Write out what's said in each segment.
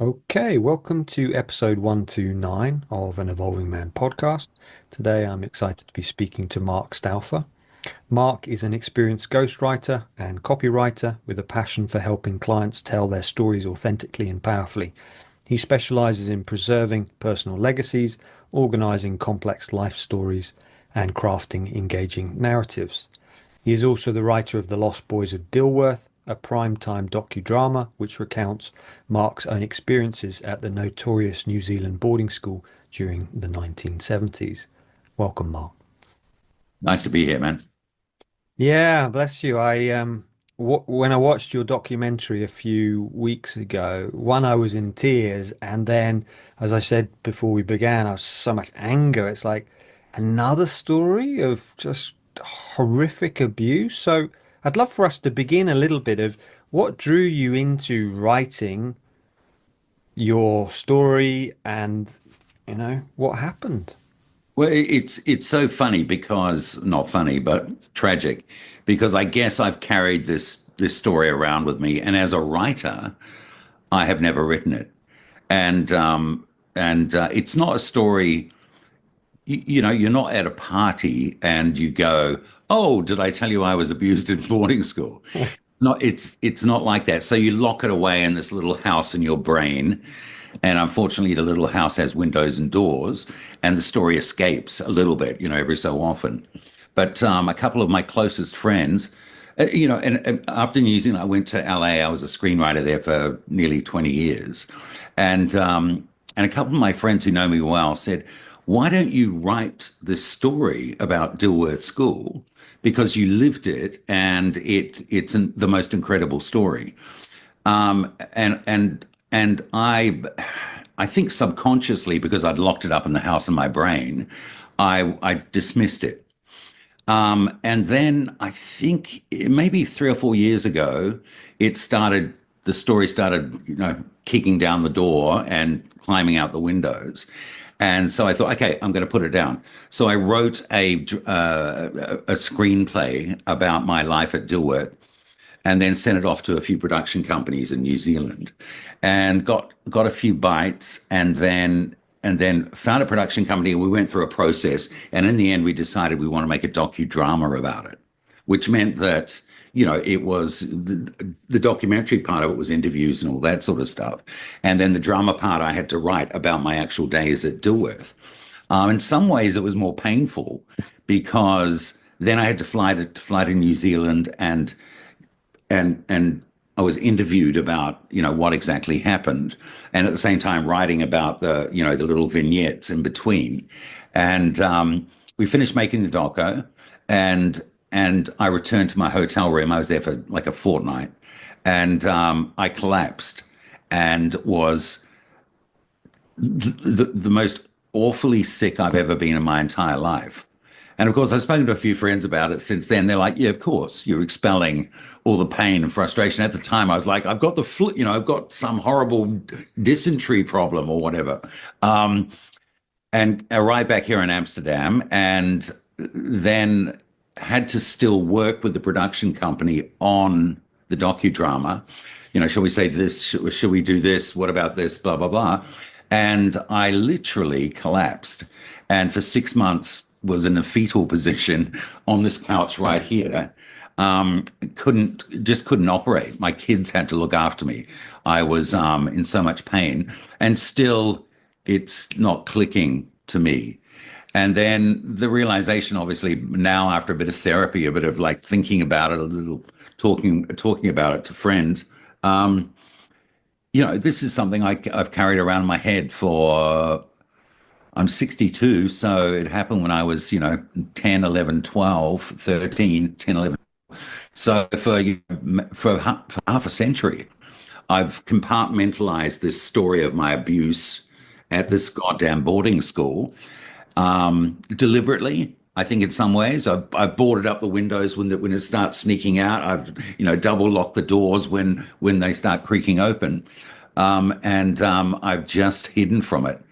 Okay, welcome to episode 129 of an Evolving Man podcast. Today I'm excited to be speaking to Mark Staufer. Mark is an experienced ghostwriter and copywriter with a passion for helping clients tell their stories authentically and powerfully. He specializes in preserving personal legacies, organizing complex life stories, and crafting engaging narratives. He is also the writer of The Lost Boys of Dilworth, a prime-time docudrama which recounts Mark's own experiences at the notorious New Zealand boarding school during the 1970s. Welcome, Mark. Nice to be here, man. Yeah, bless you. When I watched your documentary a few weeks ago, one, I was in tears, and then, as I said before we began, I was so much anger. It's like another story of just horrific abuse. So I'd love for us to begin a little bit of what drew you into writing your story and, what happened. Well, it's so funny because not funny, but tragic, because I guess I've carried this story around with me, and as a writer, I have never written it, and it's not a story. You're not at a party and you go, "Oh, did I tell you I was abused in boarding school?" No, it's not like that. So you lock it away in this little house in your brain, and unfortunately, the little house has windows and doors, and the story escapes a little bit, every so often. But a couple of my closest friends, and after New Zealand, I went to LA. I was a screenwriter there for nearly 20 years, and a couple of my friends who know me well said, "Why don't you write this story about Dilworth School? Because you lived it, and the most incredible story." And I think subconsciously, because I'd locked it up in the house in my brain, I dismissed it. And then I think maybe 3 or 4 years ago, the story started, kicking down the door and climbing out the windows. And so I thought, okay, I'm going to put it down. So I wrote a screenplay about my life at Dilworth, and then sent it off to a few production companies in New Zealand, and got a few bites, and then found a production company, and we went through a process, and in the end we decided we want to make a docudrama about it, which meant that it was the documentary part of it was interviews and all that sort of stuff, and then the drama part I had to write about my actual days at Dilworth. In some ways it was more painful because then I had to fly to New Zealand, and I was interviewed about what exactly happened, and at the same time writing about the little vignettes in between, and we finished making the doco, and I returned to my hotel room. I was there for like a fortnight, and I collapsed and was the most awfully sick I've ever been in my entire life. And of course, I've spoken to a few friends about it since then. They're like, "Yeah, of course, you're expelling all the pain and frustration." At the time, I was like, "I've got the flu, I've got some horrible dysentery problem or whatever." Um, and arrived back here in Amsterdam, and then had to still work with the production company on the docudrama. Shall we say this? Should we do this? What about this? Blah, blah, blah. And I literally collapsed. And for 6 months was in a fetal position on this couch right here. Couldn't operate. My kids had to look after me. I was in so much pain, and still it's not clicking to me. And then the realization, obviously, now after a bit of therapy, a bit of like thinking about it, a little talking about it to friends. This is something I've carried around in my head for. I'm 62, so it happened when I was, 10, 11, 12, 13, 10, 11. So for half a century, I've compartmentalized this story of my abuse at this goddamn boarding school, deliberately. I think in some ways I've boarded up the windows when it starts sneaking out. I've double locked the doors when they start creaking open, and I've just hidden from it,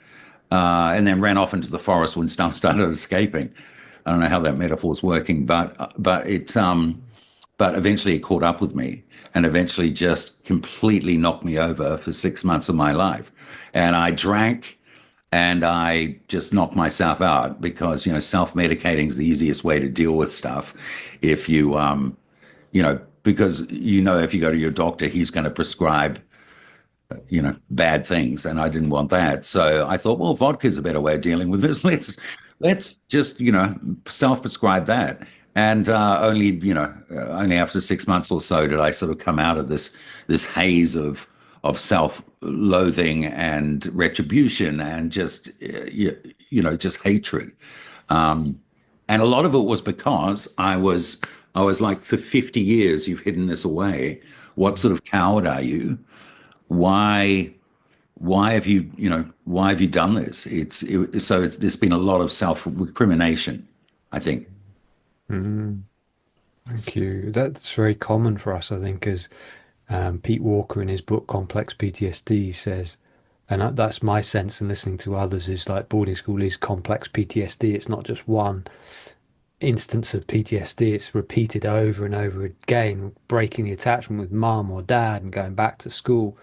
and then ran off into the forest when stuff started escaping. I don't know how that metaphor's working, but eventually it caught up with me. and eventually just completely knocked me over for 6 months of my life. And I drank and I just knocked myself out because, self-medicating is the easiest way to deal with stuff. If because if you go to your doctor, he's going to prescribe bad things, and I didn't want that. So I thought, well, vodka is a better way of dealing with this. Let's just self-prescribe that. And only after 6 months or so did I sort of come out of this haze of self-loathing and retribution and just just hatred. And a lot of it was because I was like, for 50 years you've hidden this away. What sort of coward are you? why why have you done this? So there's been a lot of self recrimination, I think. Mm, thank you. That's very common for us, I think, as Pete Walker in his book Complex PTSD says, and that's my sense and listening to others, is like boarding school is complex PTSD. It's not just one instance of PTSD, it's repeated over and over again, breaking the attachment with mum or dad and going back to school.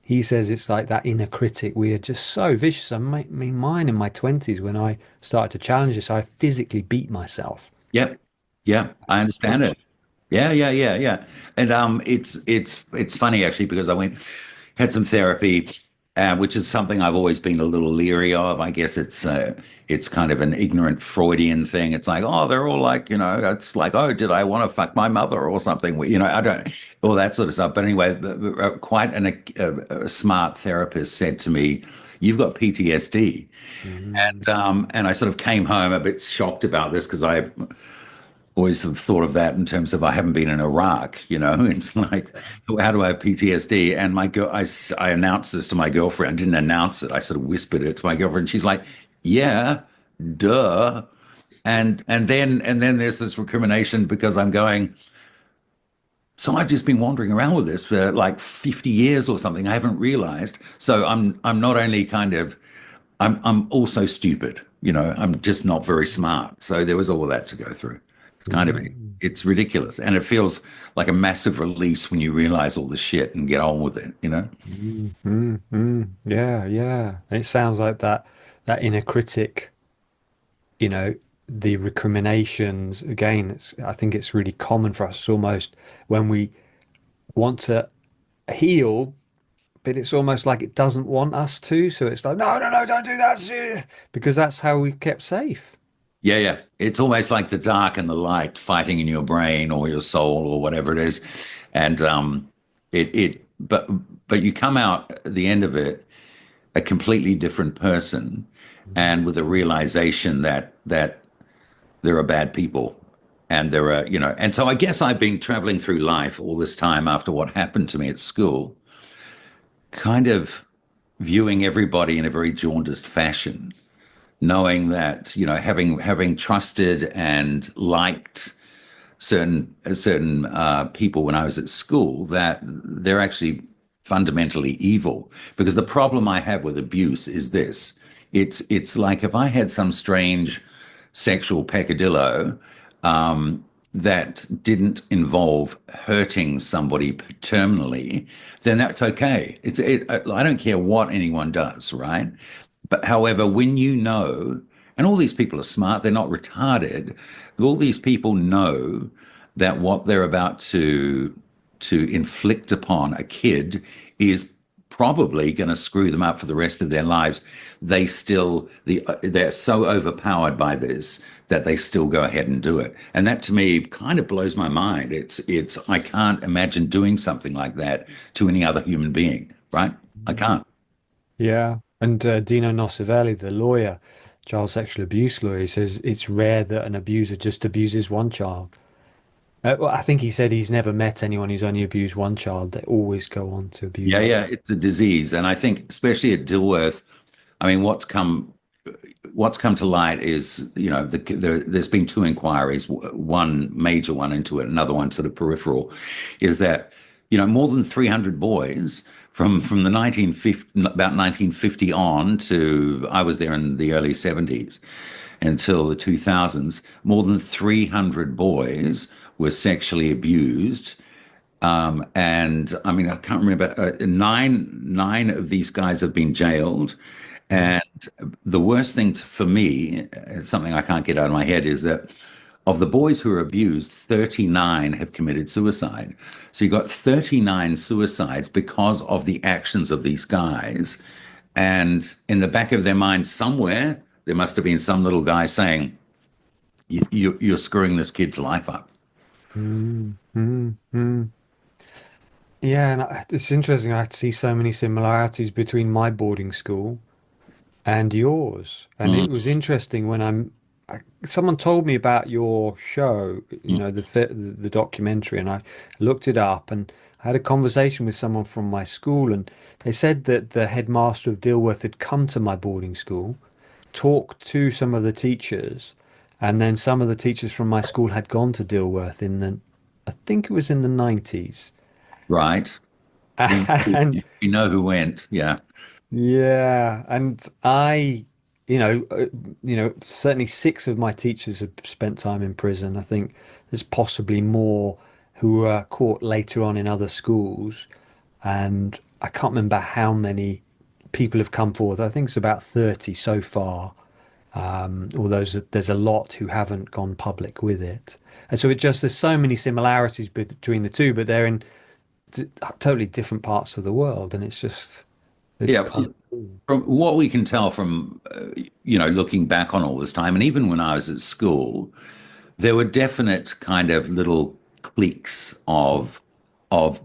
He says it's like that inner critic. We are just so vicious. I mean, mine in my 20s, when I started to challenge this, I physically beat myself. Yep. Yeah, I understand Which, it. Yeah, yeah, yeah, yeah. And it's funny actually because I had some therapy, which is something I've always been a little leery of. I guess it's kind of an ignorant Freudian thing. It's like, oh, they're all like, it's like, oh, did I want to fuck my mother or something? I don't, all that sort of stuff. But anyway, quite a smart therapist said to me, "You've got PTSD." mm, And I sort of came home a bit shocked about this because I always have thought of that in terms of I haven't been in Iraq, it's like, how do I have PTSD? And my girl, I announced this to my girlfriend. I didn't announce it. I sort of whispered it to my girlfriend. She's like, yeah, duh. And then there's this recrimination because I'm going, so I've just been wandering around with this for like 50 years or something. I haven't realized. So I'm not only kind of I'm also stupid. I'm just not very smart. So there was all of that to go through. It's kind of mm, it's ridiculous, and it feels like a massive release when you realize all the shit and get on with it. Yeah, yeah. It sounds like that inner critic, you know, the recriminations again, I think it's really common for us. It's almost when we want to heal, but it's almost like it doesn't want us to. So it's like, no, no, no, don't do that, because that's how we kept safe. Yeah, yeah. It's almost like the dark and the light fighting in your brain or your soul or whatever it is, and but you come out at the end of it a completely different person, and with a realization that there are bad people and there are, and so I guess I've been traveling through life all this time after what happened to me at school, kind of viewing everybody in a very jaundiced fashion, knowing that, having trusted and liked certain people when I was at school, that they're actually fundamentally evil. Because the problem I have with abuse is this: it's like if I had some strange sexual peccadillo that didn't involve hurting somebody terminally, then that's okay. I don't care what anyone does, right? But however, when and all these people are smart, they're not retarded. All these people know that what they're about to inflict upon a kid is probably going to screw them up for the rest of their lives. They're so overpowered by this that they still go ahead and do it. And that to me kind of blows my mind. It's I can't imagine doing something like that to any other human being, right? I can't. Yeah. And Dino Nocivelli, the lawyer, child sexual abuse lawyer, he says it's rare that an abuser just abuses one child. Well, I think he said he's never met anyone who's only abused one child. They always go on to abuse Yeah, others. yeah, it's a disease, and I think especially at Dilworth, I mean, what's come to light is, there's been two inquiries, one major one into it, another one sort of peripheral, is that, more than 300 boys from the 1950, about 1950 on to, I was there in the early 70s until the 2000s, more than 300 boys were sexually abused And I mean, I can't remember. Nine of these guys have been jailed. Mm. And the worst thing for me, something I can't get out of my head, is that of the boys who are abused, 39 have committed suicide. So you got 39 suicides because of the actions of these guys. And in the back of their mind, somewhere, there must have been some little guy saying, you're screwing this kid's life up. Mm, mm, mm. Yeah, and it's interesting. I see so many similarities between my boarding school and yours. And Mm, it was interesting when someone told me about your show, mm. the documentary, and I looked it up and I had a conversation with someone from my school, and they said that the headmaster of Dilworth had come to my boarding school, talked to some of the teachers, and then some of the teachers from my school had gone to Dilworth I think it was in the 90s. Right. And We know who went. Yeah. yeah, and certainly six of my teachers have spent time in prison. I think there's possibly more who were caught later on in other schools, and I can't remember how many people have come forward. I think it's about 30 so far. Although there's a lot who haven't gone public with it, and so there's so many similarities between the two, but they're in totally different parts of the world, and it's Yeah. kind of. From what we can tell from, looking back on all this time, and even when I was at school, there were definite kind of little cliques of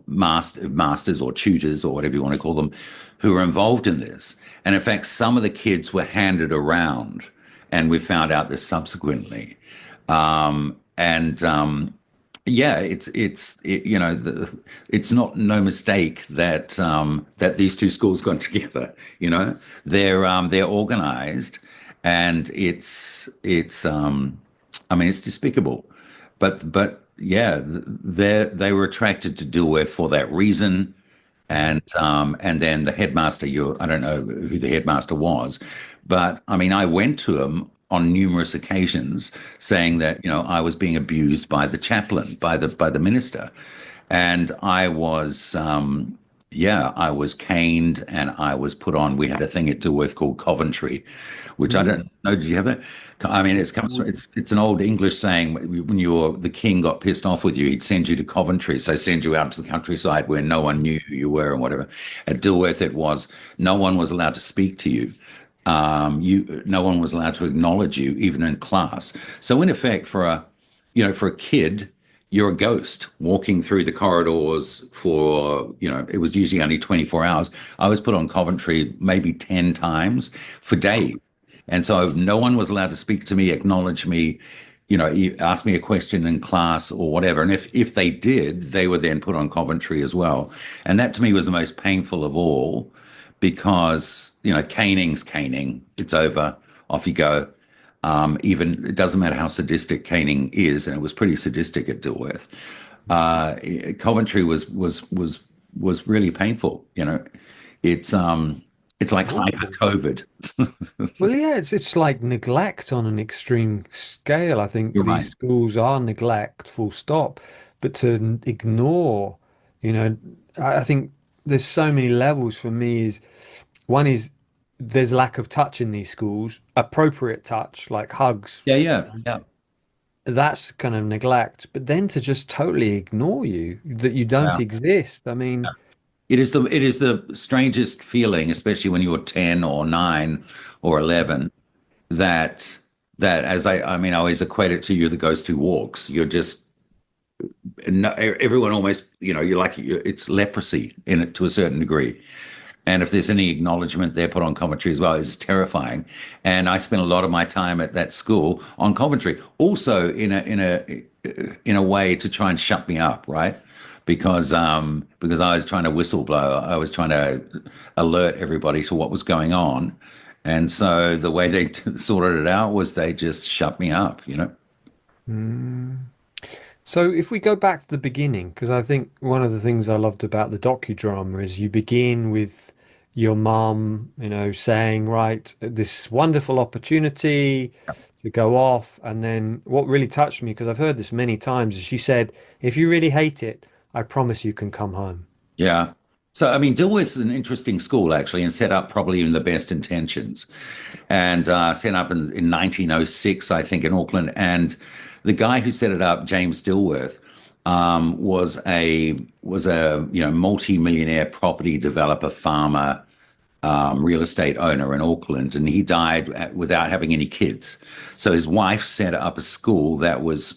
masters or tutors or whatever you want to call them who were involved in this. And in fact, some of the kids were handed around, and we found out this subsequently. And Yeah, it's not no mistake that that these two schools got together. They're organized, and I mean, it's despicable, but yeah, they were attracted to Dilworth for that reason. And then the headmaster, I don't know who the headmaster was, but I mean, I went to him on numerous occasions saying that, I was being abused by the chaplain, by the minister. And I was caned and I was put on. We had a thing at Dilworth called Coventry, which I don't know. Did you have that? I mean, it's an old English saying. When the king got pissed off with you, he'd send you to Coventry, so send you out to the countryside where no one knew who you were and whatever. At Dilworth, it was no one was allowed to speak to you. No one was allowed to acknowledge you, even in class. So in effect, for a kid, you're a ghost walking through the corridors for, it was usually only 24 hours. I was put on Coventry maybe 10 times for days. And so no one was allowed to speak to me, acknowledge me, ask me a question in class or whatever. And if they did, they were then put on Coventry as well. And that to me was the most painful of all because, caning's caning. It's over. Off you go. Even it doesn't matter how sadistic caning is, and it was pretty sadistic at Dilworth. Coventry was really painful. It's like hyper COVID. Well, yeah, it's like neglect on an extreme scale. I think You're these right. schools are neglect, full stop. But to ignore, you know, I think there's so many levels for me. One is there's lack of touch in these schools, appropriate touch, like hugs. Yeah, yeah, yeah. That's kind of neglect. But then to just totally ignore you, that you don't Yeah. exist. I mean, It is the strangest feeling, especially when you're 10 or 9 or 11, that as I mean, I always equate it to you the ghost who walks. You're just no, everyone almost, you're like it's leprosy in it to a certain degree. And if there's any acknowledgement they're put on Coventry as well, it's terrifying. And I spent a lot of my time at that school on Coventry, also in a way to try and shut me up, right? Because I was trying to whistleblow, I was trying to alert everybody to what was going on, and so the way they sorted it out was they just shut me up. mm. So if we go back to the beginning, because I think one of the things I loved about the docudrama is you begin with your mum, saying, right, this wonderful opportunity to go off. And then what really touched me, because I've heard this many times, is she said, if you really hate it, I promise you can come home. Yeah. So, I mean, Dilworth's an interesting school actually, and set up probably in the best intentions, and set up in 1906, I think, in Auckland. And the guy who set it up, James Dilworth, was a multi-millionaire property developer, farmer, real estate owner in Auckland, and he died without having any kids. So his wife set up a school that was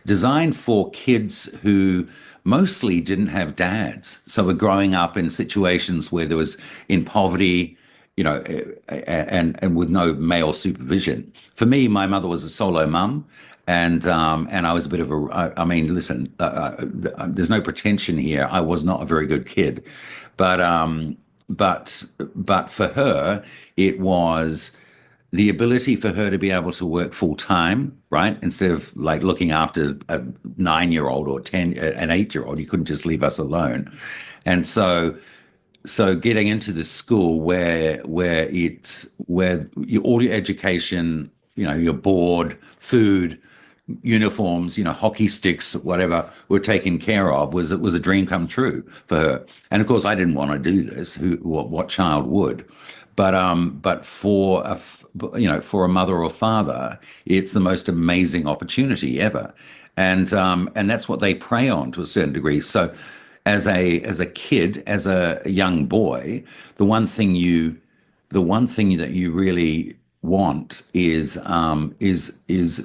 designed for kids who mostly didn't have dads. So were growing up in situations where there was in poverty, and with no male supervision. For me, my mother was a solo mum, and I was a bit of a. I mean, listen, there's no pretension here. I was not a very good kid, but but for her, it was the ability for her to be able to work full time, right? Instead of like looking after a 9-year-old or an 8-year-old, you couldn't just leave us alone. And so getting into the school where all your education, your board, food, uniforms, hockey sticks, whatever, were taken care of was a dream come true for her. And of course, I didn't want to do this. What child would? But for a mother or father, it's the most amazing opportunity ever, and that's what they prey on to a certain degree. So, as a kid, as a young boy, the one thing you the one thing that you really want is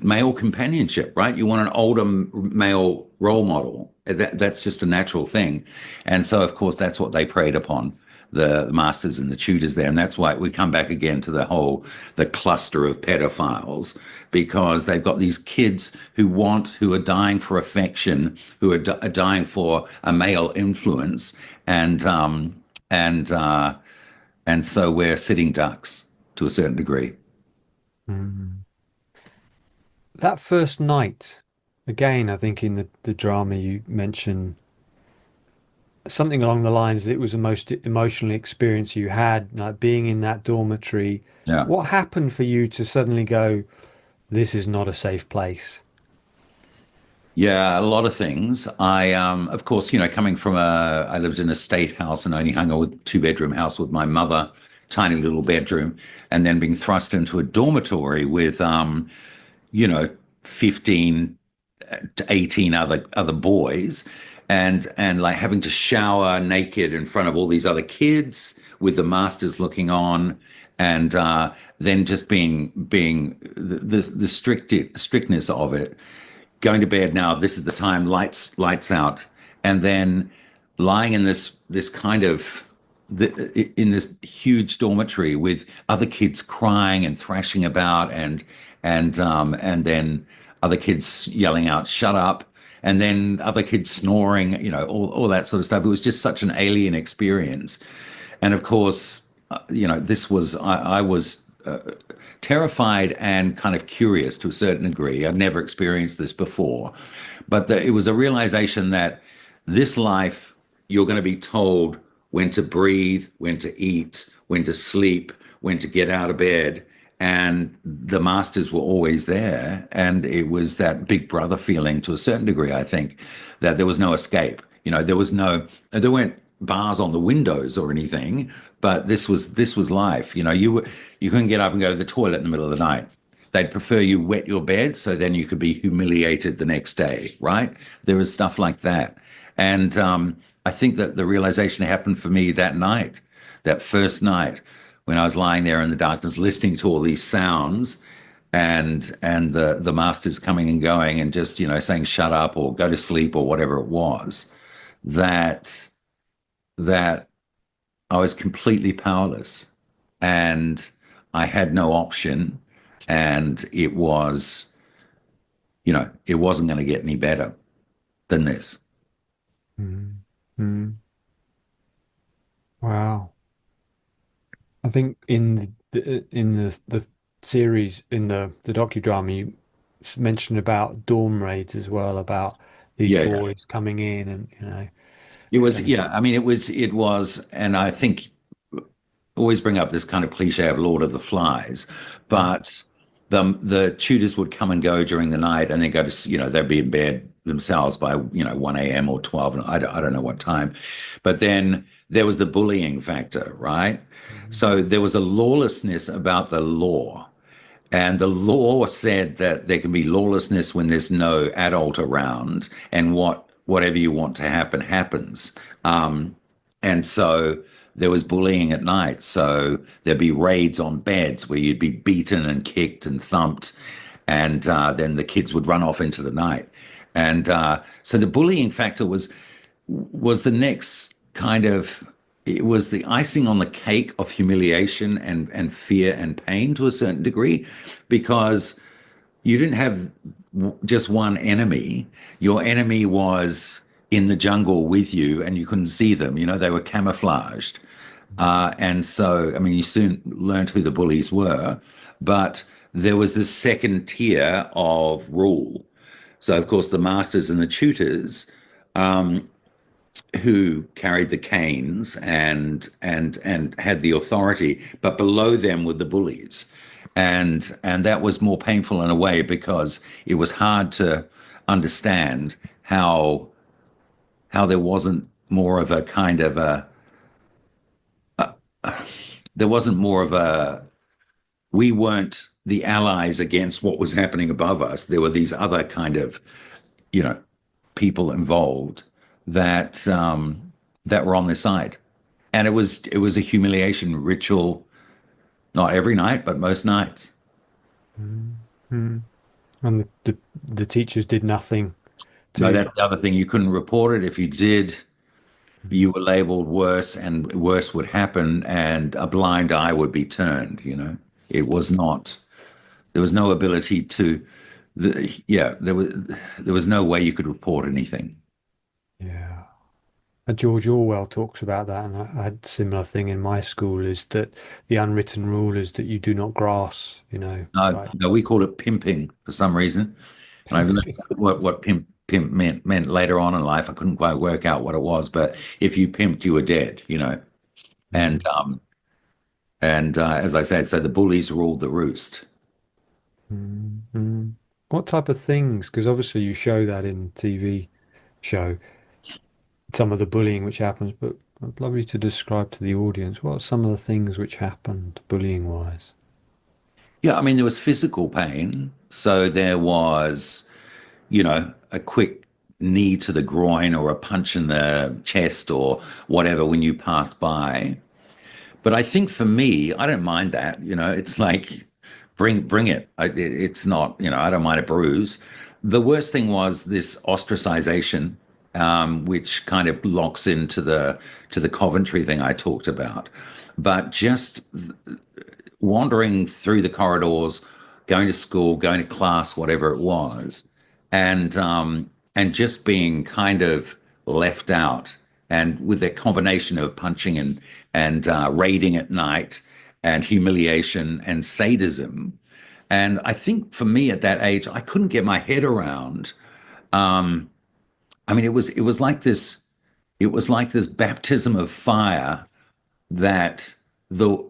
male companionship, right? You want an older male role model. That's just a natural thing, and so of course that's what they preyed upon, the masters and the tutors there, and that's why we come back again to the cluster of pedophiles, because they've got these kids who are dying for affection, who are dying for a male influence, and and so we're sitting ducks to a certain degree. Mm. That first night, again, I think in the drama you mentioned something along the lines that it was the most emotional experience you had, like being in that dormitory. Yeah. What happened for you to suddenly go, this is not a safe place? Yeah, a lot of things. Of course, coming from I lived in a state house and only hung out with two-bedroom house with my mother, tiny little bedroom, and then being thrust into a dormitory with, you know, 15 to 18 other boys, and like having to shower naked in front of all these other kids with the masters looking on, and then just being the strictness of it, going to bed now, this is the time, lights out, and then lying in this kind of in this huge dormitory with other kids crying and thrashing about, and then other kids yelling out shut up, and then other kids snoring, all that sort of stuff. It was just such an alien experience. And of course, this was I was terrified and kind of curious to a certain degree. I'd never experienced this before, but it was a realization that this life, you're going to be told when to breathe, when to eat, when to sleep, when to get out of bed. And the masters were always there. And it was that big brother feeling to a certain degree, I think, that there was no escape. There weren't bars on the windows or anything, but this was life. You couldn't get up and go to the toilet in the middle of the night. They'd prefer you wet your bed so then you could be humiliated the next day, right? There was stuff like that. And I think that the realization happened for me that night, that first night when I was lying there in the darkness, listening to all these sounds, and the masters coming and going and just, saying shut up or go to sleep or whatever it was, that that I was completely powerless, and I had no option, and it wasn't going to get any better than this. Mm. Mm. Wow. I think in the series in the docudrama you mentioned about dorm raids as well, about these Yeah, yeah. boys coming in and It was, going. yeah. I mean, it was, and I think always bring up this kind of cliche of Lord of the Flies, Mm. but the tutors would come and go during the night, and then they'd be in bed themselves by 1 a.m. or 12. And I don't know what time. But then there was the bullying factor, right? Mhm. So there was a lawlessness about the law. And the law said that there can be lawlessness when there's no adult around, and whatever you want to happen happens. And so there was bullying at night. So there'd be raids on beds where you'd be beaten and kicked and thumped, and then the kids would run off into the night. And so the bullying factor was the next kind of, it was the icing on the cake of humiliation and fear and pain to a certain degree, because you didn't have just one enemy. Your enemy was in the jungle with you and you couldn't see them. They were camouflaged. And so, I mean, you soon learned who the bullies were, but there was this second tier of rule. So, of course, the masters and the tutors, who carried the canes and had the authority, but below them were the bullies, and that was more painful in a way because it was hard to understand how there wasn't more of a kind of a there wasn't more of a we weren't the allies against what was happening above us. There were these other kind of you know people involved that were on their side, and it was a humiliation ritual, not every night, but most nights. Mhm. And the teachers did nothing No, to. that's the other thing. You couldn't report it. If you did, you were labeled worse, and worse would happen, and a blind eye would be turned. It was not. There was no ability to. Yeah, there was no way you could report anything. Yeah. George Orwell talks about that, and I had a similar thing in my school, is that the unwritten rule is that you do not grass, No, like no, we called it pimping for some reason, and I learned what pimp meant later on in life. I couldn't quite work out what it was, but if you pimped, you were dead. And Mm, as I said, so the bullies ruled the roost. mm. What type of things? Because obviously you show that in TV show, some of the bullying which happens, but I'd love you to describe to the audience what are some of the things which happened bullying wise. Yeah, I mean, there was physical pain. So there was, a quick knee to the groin or a punch in the chest or whatever when you passed by. But I think for me, I don't mind that. It's like, bring it. It's not, I don't mind a bruise. The worst thing was this ostracization, which kind of locks into the Coventry thing I talked about. But just wandering through the corridors, going to school, going to class, whatever it was, and just being kind of left out, and with that combination of punching and raiding at night, and humiliation and sadism. And I think for me at that age, I couldn't get my head around. I mean, it was like this baptism of fire that the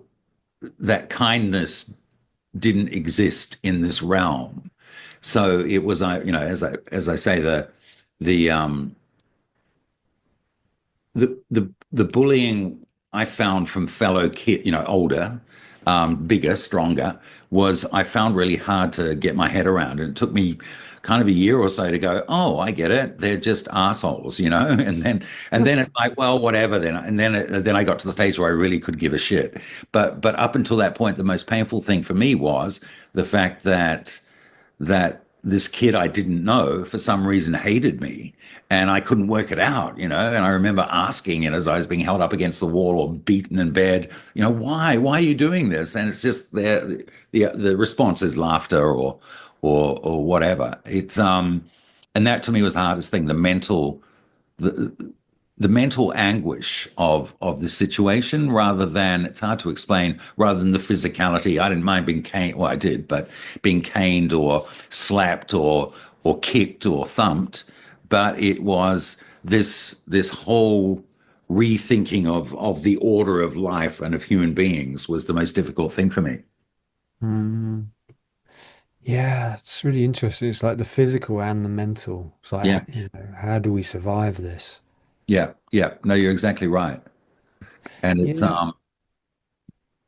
that kindness didn't exist in this realm. So it was, as I say, the the bullying I found from fellow kid, older, bigger, stronger, was I found really hard to get my head around. And it took me kind of a year or so to go, oh, I get it. They're just assholes. And then it's like, well, whatever. Then I got to the stage where I really could give a shit. But up until that point, the most painful thing for me was the fact that this kid I didn't know for some reason hated me, and I couldn't work it out. And I remember asking it as I was being held up against the wall or beaten in bed, why are you doing this? And it's just the response is laughter or whatever. And that to me was the hardest thing, the the mental anguish of the situation, rather than, it's hard to explain, rather than the physicality. I didn't mind being caned, well, I did, but being caned or slapped or kicked or thumped. But it was this whole rethinking of the order of life and of human beings was the most difficult thing for me. Mm. Yeah, it's really interesting. It's like the physical and the mental. It's like, Yeah, how do we survive this? yeah, yeah. No, you're exactly right. And it's Yeah.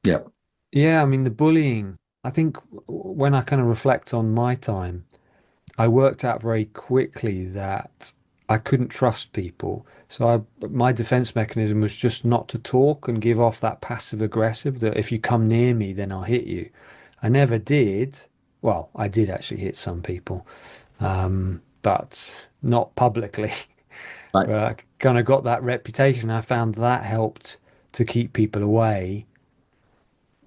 yeah, Yeah, I mean, the bullying, I think when I kind of reflect on my time, I worked out very quickly that I couldn't trust people. So my defense mechanism was just not to talk and give off that passive aggressive that if you come near me, then I'll hit you. I never did. Well, I did actually hit some people, but not publicly. right, But I kind of got that reputation. I found that helped to keep people away.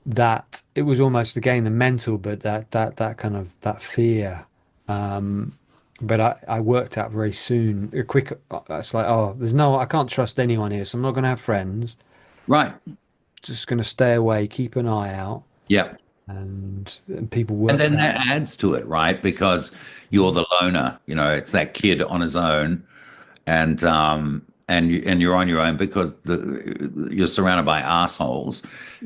That it was almost again the mental, but that kind of that fear. But I worked out very soon, a quick. It's like, oh, I can't trust anyone here, so I'm not going to have friends. right. Just going to stay away, keep an eye out, Yeah. and people And worked then out. that adds to it, right? Because you're the loner, it's that kid on his own, and you're on your own because you're surrounded by assholes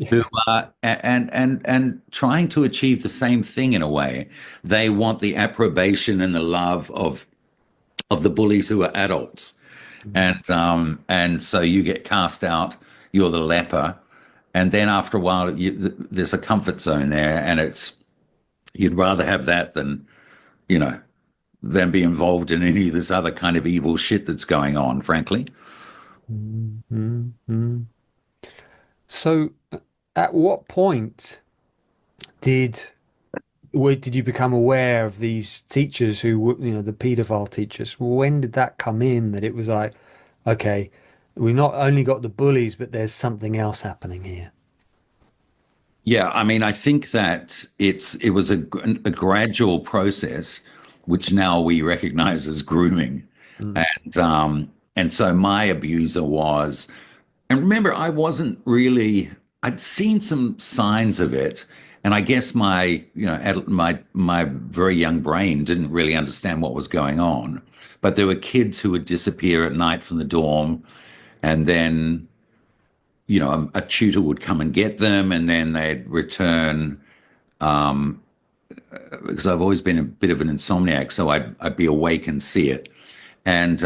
who Yeah. are and trying to achieve the same thing in a way. They want the approbation and the love of the bullies who are adults, and so you get cast out. You're the leper, and then after a while, there's a comfort zone there, and it's you'd rather have that you know than be involved in any of this other kind of evil shit that's going on, frankly. Mm-hmm. So, at what point did did you become aware of these teachers who were, the paedophile teachers? When did that come in that it was like, okay, we not only got the bullies, but there's something else happening here? Yeah, I mean, I think that it was a gradual process, which now we recognize as grooming, Mm. and so my abuser was, and remember, I wasn't really, I'd seen some signs of it, and I guess my very young brain didn't really understand what was going on, but there were kids who would disappear at night from the dorm, and then a tutor would come and get them, and then they'd return because I've always been a bit of an insomniac, so I'd be awake and see it, and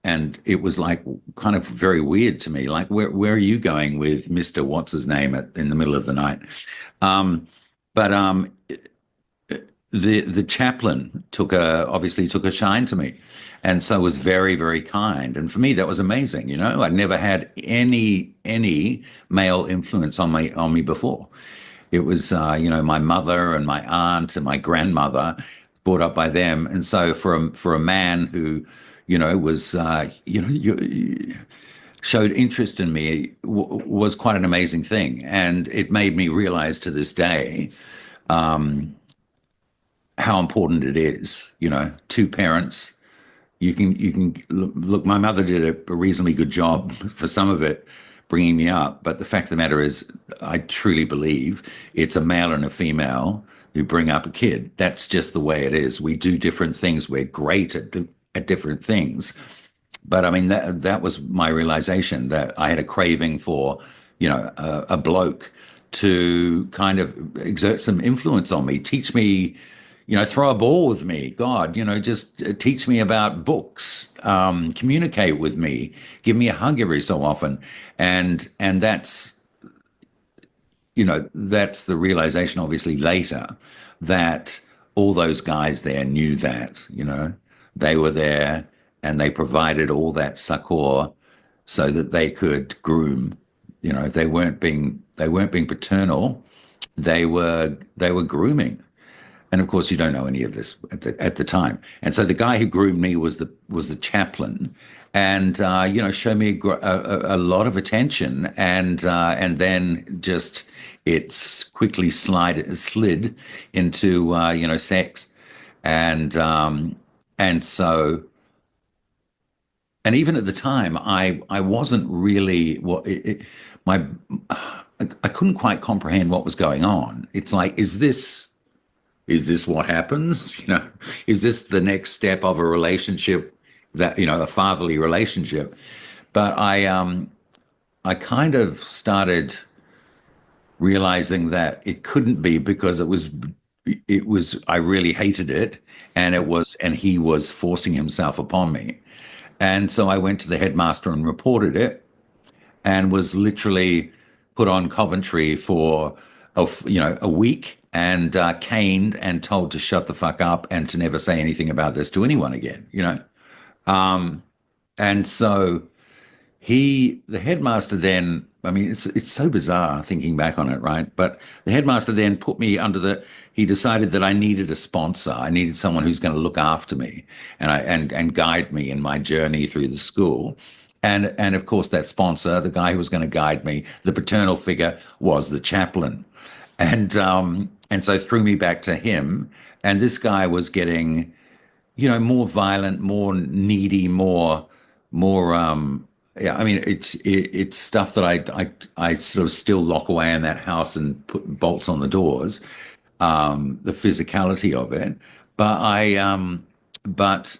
and it was like kind of very weird to me. Like, where are you going with Mister What's his name in the middle of the night? Um, but the chaplain obviously took a shine to me, and so was very very kind. And for me, that was amazing. I'd never had any male influence on me before. It was, my mother and my aunt and my grandmother brought up by them. And so for a man who, was, showed interest in me was quite an amazing thing. And it made me realize to this day how important it is, two parents. You can look. My mother did a reasonably good job for some of it, bringing me up. But the fact of the matter is, I truly believe it's a male and a female who bring up a kid. That's just the way it is. We do different things. We're great at different things. But I mean, that was my realization that I had a craving for, a bloke to kind of exert some influence on me, teach me, throw a ball with me. God, just teach me about books, communicate with me, give me a hug every so often, and that's the realization, obviously, later that all those guys there knew that, they were there and they provided all that succor so that they could groom. They weren't being paternal. They were grooming. And of course, you don't know any of this at the time. And so the guy who groomed me was the chaplain, and showed me a lot of attention, and then just it's quickly slid into sex, and so and even at the time, I wasn't really my I couldn't quite comprehend what was going on. It's like, is this what happens? Is this the next step of a relationship a fatherly relationship? But I kind of started realizing that it couldn't be because it was it was, I really hated it. And he was forcing himself upon me. And so I went to the headmaster and reported it and was literally put on Coventry for a week and caned and told to shut the fuck up and to never say anything about this to anyone again. And so the headmaster then, I mean, it's so bizarre thinking back on it, right? But the headmaster then put me he decided that I needed a sponsor. I needed someone who's going to look after me and guide me in my journey through the school. And of course, that sponsor, the guy who was going to guide me, the paternal figure was the chaplain. And so threw me back to him. And this guy was getting more violent, more needy, more yeah, I mean it's stuff that I sort of still lock away in that house and put bolts on the doors, the physicality of it. But I but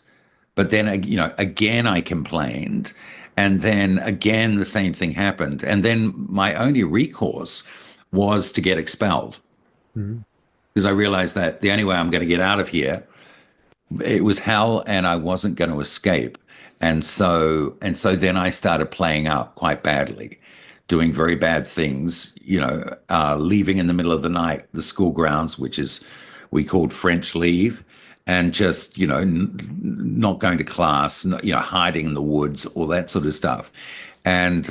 but then again I complained, and then again the same thing happened. And then my only recourse was to get expelled, Mm. because I realized that the only way I'm going to get out of here, it was hell and I wasn't going to escape. And so then I started playing out quite badly, doing very bad things, leaving in the middle of the night the school grounds, which is we called French leave, and just, not going to class, hiding in the woods, all that sort of stuff. And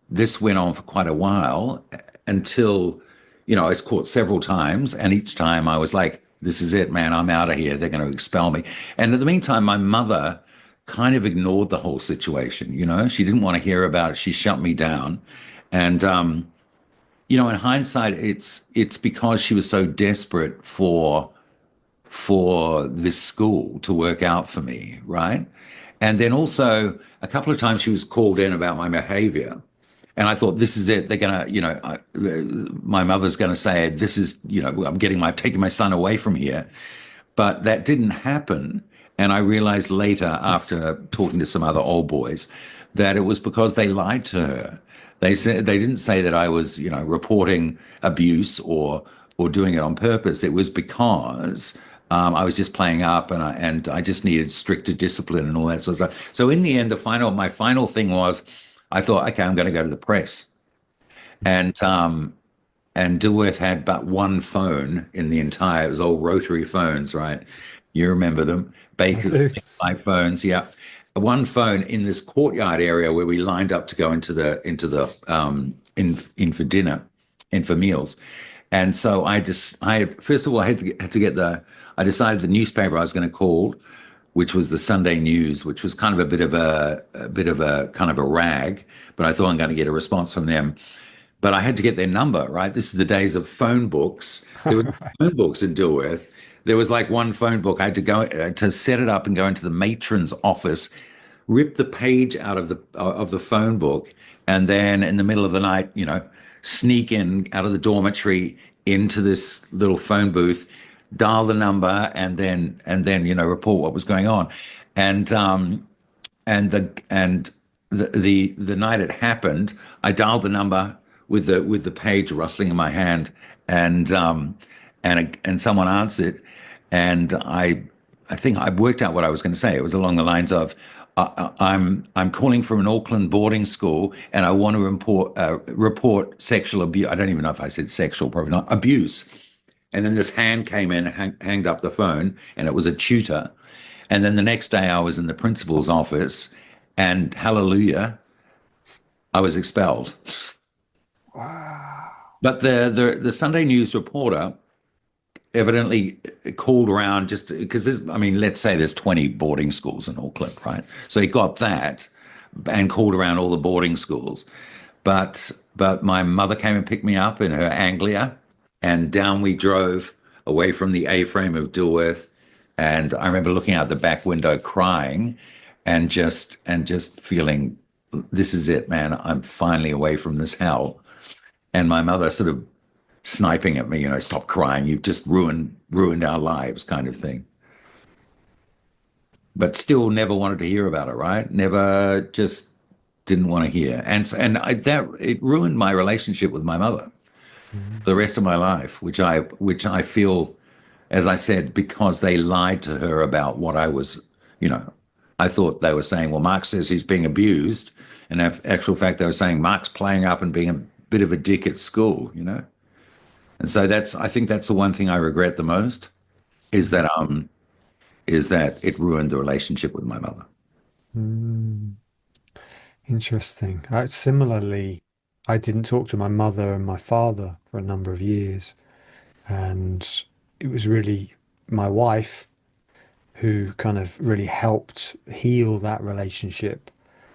this went on for quite a while until, I was caught several times, and each time I was like, this is it, man, I'm out of here. They're going to expel me. And in the meantime, my mother kind of ignored the whole situation. She didn't want to hear about it. She shut me down. And, in hindsight, it's because she was so desperate for this school to work out for me, right? And then also a couple of times she was called in about my behavior. And I thought, this is it. They're gonna, my mother's gonna say, this is, I'm taking my son away from here. But that didn't happen. And I realized later, after talking to some other old boys, that it was because they lied to her. They didn't say that I was, reporting abuse or doing it on purpose. It was because I was just playing up, and I just needed stricter discipline and all that sort of stuff. So in the end, my final thing was, I thought, okay, I'm going to go to the press. And Dilworth had but one phone in the entire, it was all rotary phones, right? You remember them, I Baker's do. iPhones, yeah. One phone in this courtyard area where we lined up to go in for dinner, in for meals. And so first of all, I had to get I decided the newspaper I was going to call, which was the Sunday News, which was kind of a kind of a rag, but I thought I'm going to get a response from them. But I had to get their number, right? This is the days of phone books. There were no Right. phone books in Dilworth. There was like one phone book. I had to go to set it up and go into the matron's office, rip the page out of the phone book, and then in the middle of the night, sneak in out of the dormitory into this little phone booth, dial the number, and then report what was going on. And and the night it happened, I dialed the number with the page rustling in my hand, and someone answered, and I think I worked out what I was going to say. It was along the lines of, I'm calling from an Auckland boarding school, and I want to report sexual abuse. I don't even know if I said sexual, probably not, abuse. And then this hand came in, hanged up the phone, and it was a tutor. And then the next day, I was in the principal's office, and hallelujah, I was expelled. Wow. But the Sunday News reporter evidently called around, just because I mean, let's say there's 20 boarding schools in Auckland, right? So he got that and called around all the boarding schools. But my mother came and picked me up in her Anglia, and down we drove away from the A-frame of Dilworth. And I remember looking out the back window crying, and just feeling, this is it, man. I'm finally away from this hell. And my mother sort of sniping at me, stop crying. You've just ruined our lives, kind of thing. But still never wanted to hear about it, right? Never, just didn't want to hear. And that it ruined my relationship with my mother. Mm. for the rest of my life, which I feel, as I said, because they lied to her about what I was, you know, I thought they were saying, well, Mark says he's being abused, and in actual fact, they were saying Mark's playing up and being a bit of a dick at school, and so I think that's the one thing I regret the most is Mm. that it ruined the relationship with my mother. Mm. Interesting. Similarly, I didn't talk to my mother and my father for a number of years, and it was really my wife who kind of really helped heal that relationship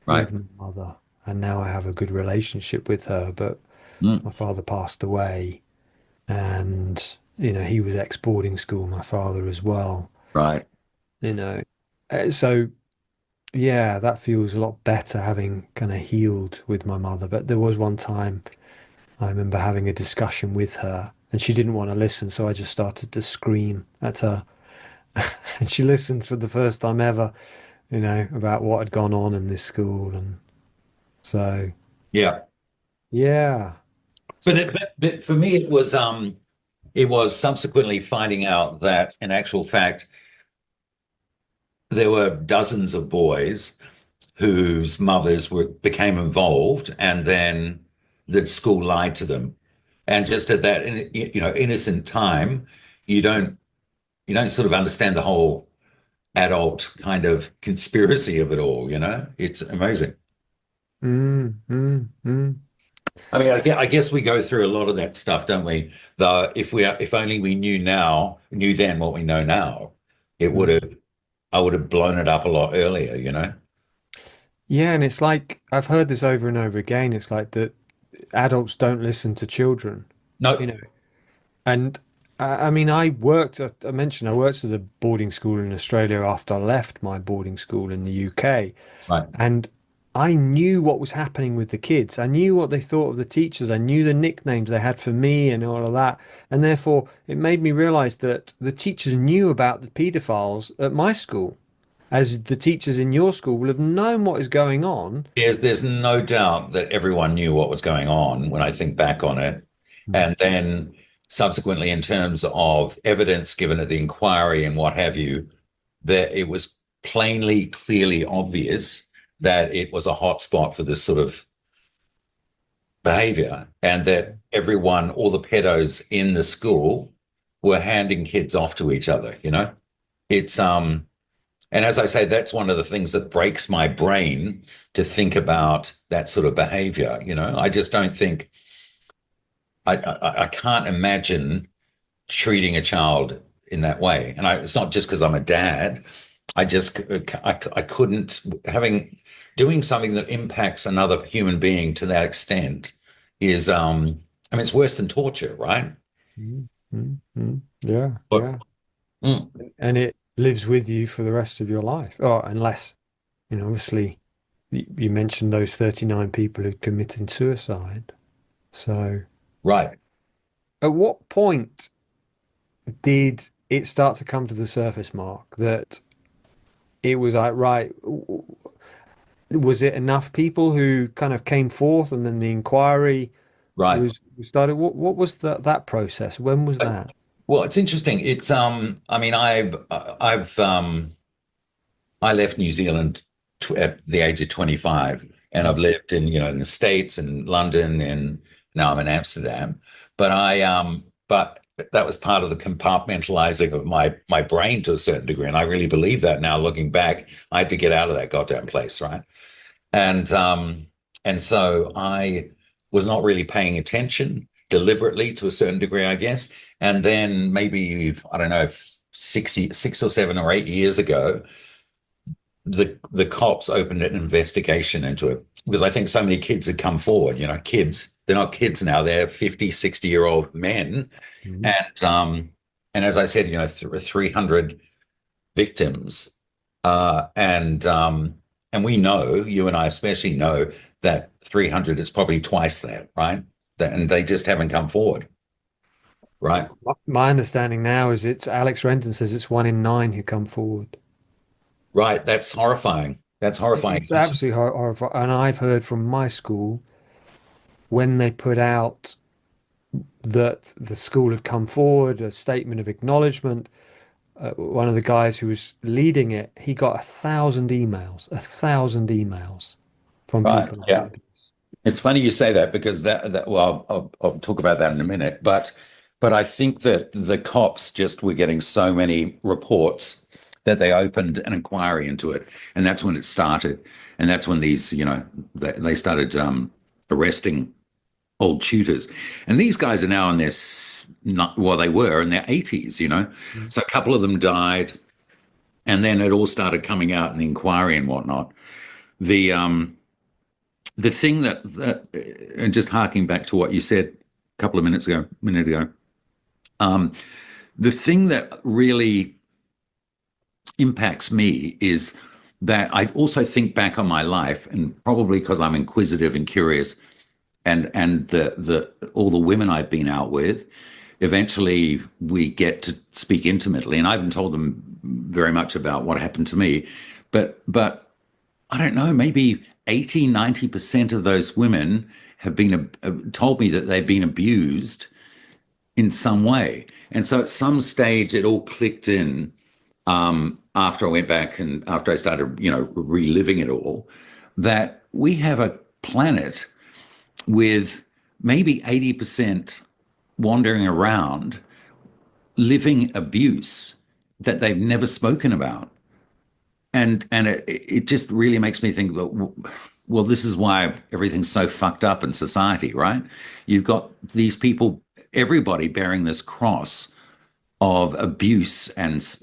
Right. with my mother. And now I have a good relationship with her, but Mm. my father passed away, and he was ex-boarding school, my father as well, Right. you know. So yeah, that feels a lot better having kind of healed with my mother. But there was one time I remember having a discussion with her and she didn't want to listen, so I just started to scream at her. And she listened for the first time ever, about what had gone on in this school. And so, Yeah. yeah. But, So, but for me, it was subsequently finding out that, in actual fact, there were dozens of boys whose mothers became involved, and then the school lied to them. And just at that, innocent time, you don't you don't sort of understand the whole adult kind of conspiracy of it all. It's amazing. mm, mm, mm, I mean, I guess we go through a lot of that stuff, don't we? Though, if only we knew then what we know now, it would mm. have I would have blown it up a lot earlier. Yeah, and it's like I've heard this over and over again. It's like that adults don't listen to children, you No, know. And I mean, I mentioned I worked at a boarding school in Australia after I left my boarding school in the UK. right. And I knew what was happening with the kids. I knew what they thought of the teachers. I knew the nicknames they had for me and all of that. And therefore, it made me realize that the teachers knew about the paedophiles at my school, as the teachers in your school will have known what is going on. There's no doubt that everyone knew what was going on when I think back on it. Mm. And then subsequently, in terms of evidence given at the inquiry and what have you, that it was plainly, clearly obvious that it was a hotspot for this sort of behavior, and that everyone, all the pedos in the school, were handing kids off to each other. It's And as I say, that's one of the things that breaks my brain to think about that sort of behavior. I just don't think I can't imagine treating a child in that way. And it's not just because I'm a dad. I couldn't having doing something that impacts another human being to that extent is I mean it's worse than torture, right? Mm, mm, mm. Yeah, But yeah. mm, And it lives with you for the rest of your life. Oh, unless, obviously you mentioned those 39 people who committed suicide. So, right. at what point did it start to come to the surface, Mark, that it was like, right, was it enough people who kind of came forth and then the inquiry Right. was started? What was that process? When was that? Well, it's interesting. It's I mean I left New Zealand at the age of 25, and I've Mm, lived in the States and London, and now I'm in Amsterdam. But that was part of the compartmentalizing of my brain to a certain degree, and I really believe that now looking back. I had to get out of that goddamn place, right? And so I was not really paying attention deliberately to a certain degree, I guess. And then maybe, I don't know, 6 or 7 or 8 years ago, the cops opened an investigation into it because I think so many kids had come forward. Kids, they're not kids now, they're 50, 60-year-old men. mm, And as I said, 300 victims. And we know, you and I especially know, that 300 is probably twice that, right? And they just haven't come forward, right? My understanding now is it's Alex Renton says it's 1 in 9 who come forward. Right. That's horrifying. That's horrifying. It's absolutely horrible. And I've heard from my school when they put out that the school had come forward, a statement of acknowledgement. One of the guys who was leading it, he got 1,000 emails, 1,000 emails from Right. people about Yeah. abuse. It's funny you say that because that well, I'll talk about that in a minute. But I think that the cops just were getting so many reports that they opened an inquiry into it, and that's when it started. And that's when these, they started arresting old tutors. And these guys are now in their not well, they were in their 80s, you know. Mm. So a couple of them died, and then it all started coming out in the inquiry and whatnot. The the thing that and just harking back to what you said a couple of minute ago, um, the thing that really impacts me is that I also think back on my life, and probably because I'm inquisitive and curious, and the all the women I've been out with, eventually we get to speak intimately, and I haven't told them very much about what happened to me, but I don't know, maybe 80, 90% of those women have been told me that they've been abused in some way. And so at some stage, it all clicked in after I went back and after I started, reliving it all, that we have a planet with maybe 80% wandering around living abuse that they've never spoken about. And it just really makes me think, well, this is why everything's so fucked up in society, right? You've got these people, everybody bearing this cross of abuse, and it's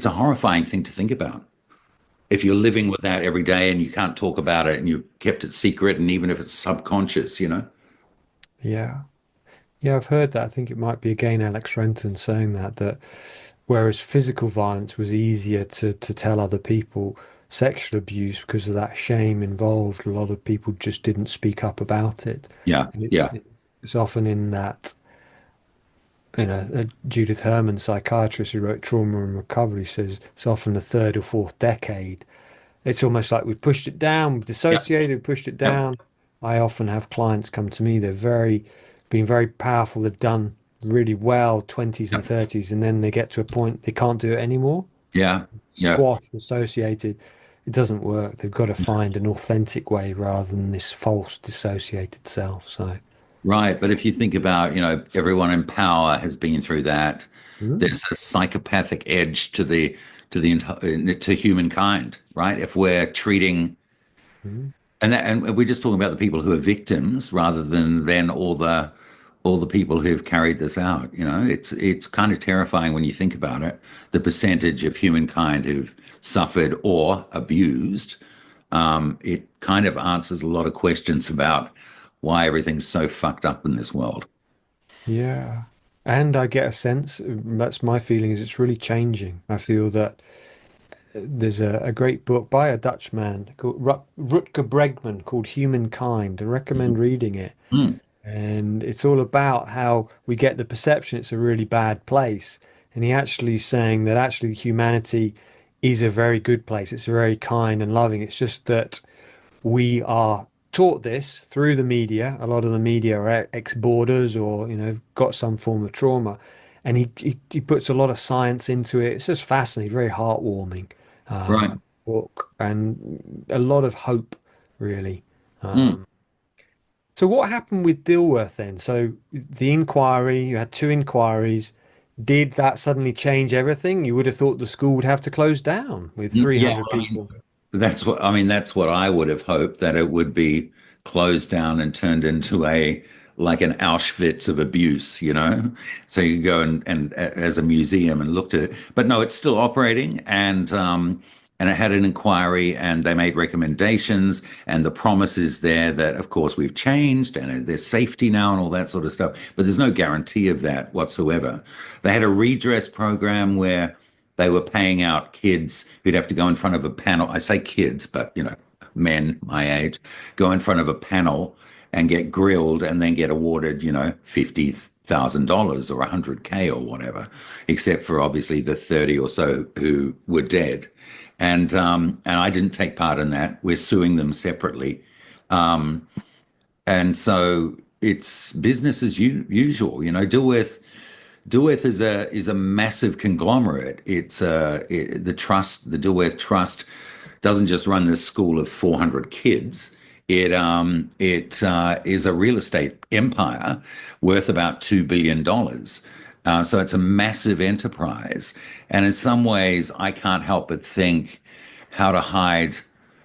a horrifying thing to think about. If you're living with that every day and you can't talk about it and you kept it secret, and even if it's subconscious. Yeah. Yeah, I've heard that. I think it might be again Alex Renton saying that whereas physical violence was easier to tell other people, sexual abuse, because of that shame involved, a lot of people just didn't speak up about it. Yeah, And yeah, it's often in that, Judith Herman, psychiatrist who wrote Trauma and Recovery, says it's often the third or fourth decade. It's almost like we've pushed it down, we've yeah, dissociated, pushed it yeah, down. I often have clients come to me, been very powerful, they've done really well, 20s yeah, and 30s, and then they get to a point they can't do it anymore. yeah, yeah. Squash, associated, it doesn't work. They've got to find an authentic way rather than this false dissociated self. So, Right. But if you think about, everyone in power has been through that. mm, There's a psychopathic edge to humankind, right? If we're treating mm, and we're just talking about the people who are victims rather than then all the people who've carried this out. It's kind of terrifying when you think about it. The percentage of humankind who've suffered or abused. It kind of answers a lot of questions about why everything's so fucked up in this world. yeah. And I get a sense, that's my feeling, is it's really changing. I feel that there's a great book by a Dutch man called Rutger Bregman called Humankind. I recommend reading it. Mm, And it's all about how we get the perception it's a really bad place. And he actually is saying that actually humanity is a very good place. It's very kind and loving. It's just that we are taught this through the media. A lot of the media are ex-boarders or, got some form of trauma. And he puts a lot of science into it. It's just fascinating, very heartwarming right. book and a lot of hope, really. Mm. So what happened with Dilworth then? So the inquiry, you had two inquiries. Did that suddenly change everything? You would have thought the school would have to close down with Yeah, 300 I mean, people. that's what I would have hoped, that it would be closed down and turned into a like an Auschwitz of abuse. So you go and as a museum and looked at it, but no, it's still operating, and it had an inquiry, and they made recommendations, and the promise is there that of course we've changed and there's safety now and all that sort of stuff, but there's no guarantee of that whatsoever. They had a redress program where they were paying out kids who'd have to go in front of a panel. I say kids, but men my age, go in front of a panel and get grilled and then get awarded, $50,000 or 100K or whatever, except for obviously the 30 or so who were dead. And I didn't take part in that. We're suing them separately. And so it's business as usual. Dilworth is a massive conglomerate. The Dilworth Trust doesn't just run this school of 400 kids. It is a real estate empire worth about $2 billion. So it's a massive enterprise. And in some ways, I can't help but think how to hide,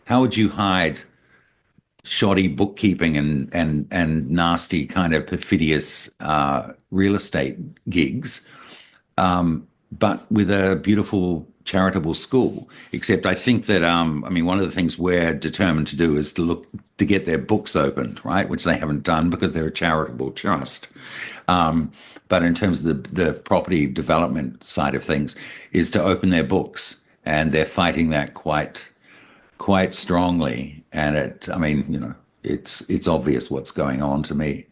how would you hide shoddy bookkeeping and nasty kind of perfidious real estate gigs, but with a beautiful charitable school. Except I think that I mean one of the things we're determined to do is to get their books opened, right? Which they haven't done because they're a charitable trust. But in terms of the property development side of things, is to open their books, and they're fighting that quite strongly. And I mean, it's obvious what's going on to me.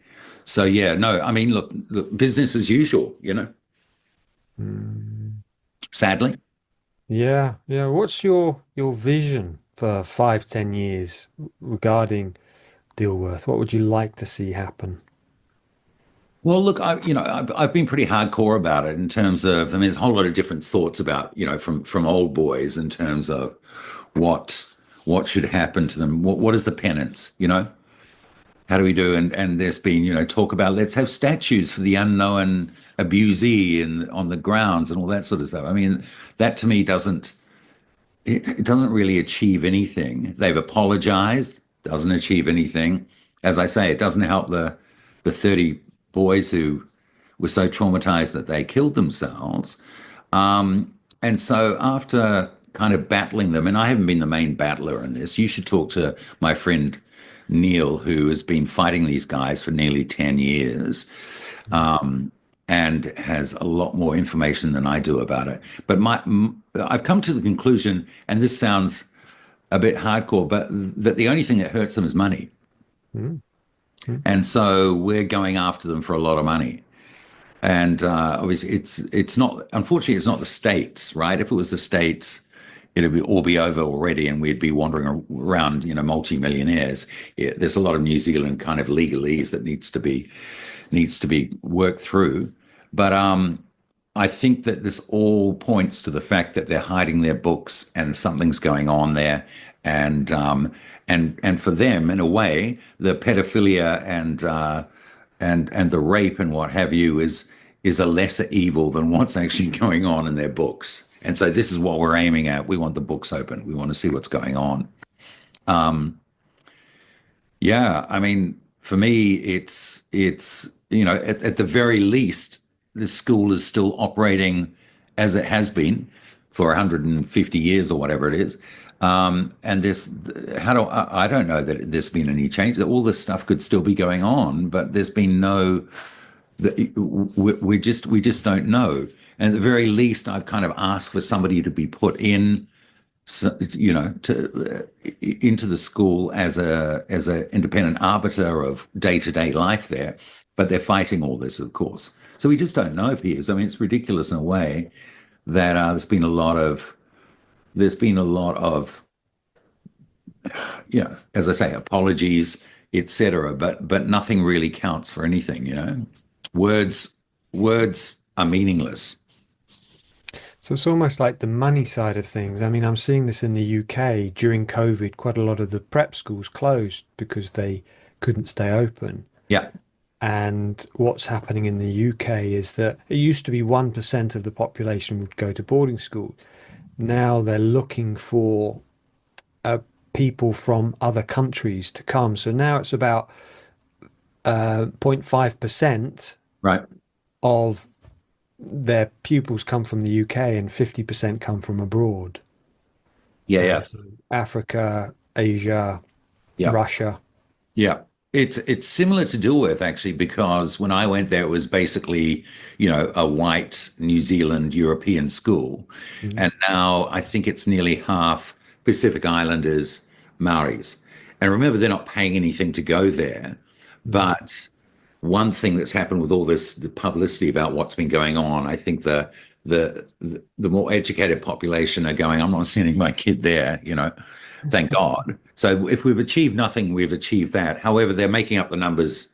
So yeah, no, I mean, look, business as usual, sadly. Yeah, yeah. What's your vision for 5, 10 years regarding Dilworth? What would you like to see happen? Well, look, I've been pretty hardcore about it in terms of, I mean, there's a whole lot of different thoughts about, from old boys in terms of what what should happen to them. What is the penance? How do we do? And there's been, talk about let's have statues for the unknown abusee on the grounds and all that sort of stuff. I mean, that to me it doesn't really achieve anything. They've apologized, doesn't achieve anything. As I say, it doesn't help the 30 boys who were so traumatized that they killed themselves. And so after kind of battling them, and I haven't been the main battler in this, you should talk to my friend Neil, who has been fighting these guys for nearly 10 years, and has a lot more information than I do about it. But I've come to the conclusion, and this sounds a bit hardcore, but that the only thing that hurts them is money. Mm. And so we're going after them for a lot of money. And obviously, it's not. Unfortunately, it's not the states, right? If it was the states, it'd all be over already, and we'd be wandering around, multi-millionaires. There's a lot of New Zealand kind of legalese that needs to be worked through. But I think that this all points to the fact that they're hiding their books, and something's going on there. And for them, in a way, the pedophilia and the rape and what have you is a lesser evil than what's actually going on in their books. And so this is what we're aiming at. We want the books open. We want to see what's going on. Yeah, I mean, for me, it's at the very least, the school is still operating as it has been for 150 years or whatever it is. And this, I don't know that there's been any change. All this stuff could still be going on, but there's been no. We just don't know. And at the very least, I've kind of asked for somebody to be put in, into the school as a independent arbiter of day-to-day life there. But they're fighting all this, of course. So we just don't know, Piers. I mean, it's ridiculous in a way that there's been a lot of, as I say, apologies, etc. But nothing really counts for anything. Words are meaningless. So it's almost like the money side of things. I mean, I'm seeing this in the UK during COVID. Quite a lot of the prep schools closed because they couldn't stay open. Yeah. And what's happening in the UK is that it used to be 1% of the population would go to boarding school. Now they're looking for people from other countries to come. So now it's about 0.5% Right. of their pupils come from the UK and 50% come from abroad. Yeah. Yeah. So Africa, Asia, Yeah. Russia. Yeah. It's similar to Dilworth actually, because when I went there, it was basically, a white New Zealand European school. Mhm. And now I think it's nearly half Pacific Islanders, Maoris. And remember, they're not paying anything to go there. But one thing that's happened with all the publicity about what's been going on, I think the more educated population are going, I'm not sending my kid there, thank God. So if we've achieved nothing, we've achieved that. However, they're making up the numbers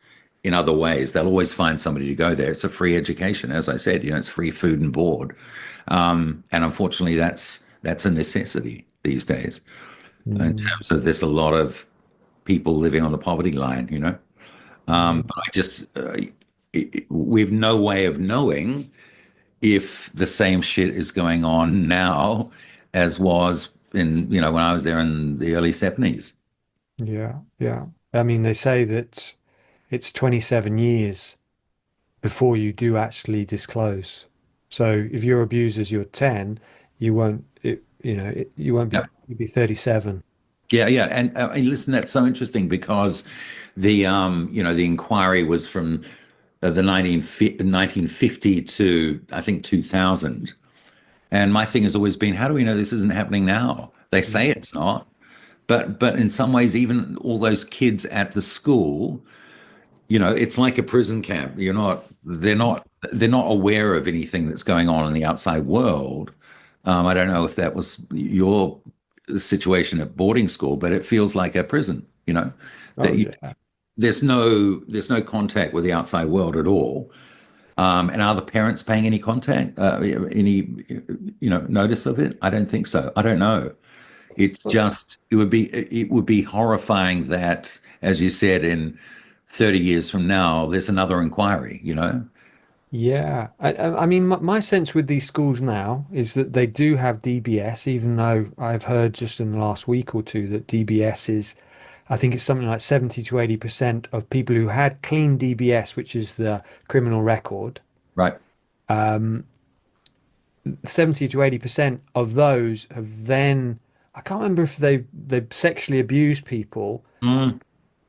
in other ways. They'll always find somebody to go there. It's a free education, as I said. It's free food and board, and unfortunately, that's a necessity these days. In Mm, terms of there's a lot of people living on the poverty line. yeah. But I just we've no way of knowing if the same shit is going on now as was in when I was there in the early 70s. Yeah, yeah. I mean, they say that it's 27 years before you do actually disclose. So if your abuser's you're 10, you won't you won't be Yep. you'll be 37. Yeah, yeah, and listen, that's so interesting because the inquiry was from the 1950 to I think 2000, and my thing has always been, how do we know this isn't happening now? They say Mm. it's not, but in some ways, even all those kids at the school, it's like a prison camp. They're not aware of anything that's going on in the outside world. I don't know if that was your situation at boarding school, but it feels like a prison, Oh that yeah. there's no contact with the outside world at all. And are the parents paying any contact, any, notice of it? I don't think so. I don't know. It's Well, just it would be horrifying that, as you said, in 30 years from now, there's another inquiry. yeah. I mean, my sense with these schools now is that they do have DBS, even though I've heard just in the last week or two that DBS is, I think it's something like 70 to 80% of people who had clean DBS, which is the criminal record. Right. 70 to 80% of those have then, I can't remember if they've sexually abused people, Mm,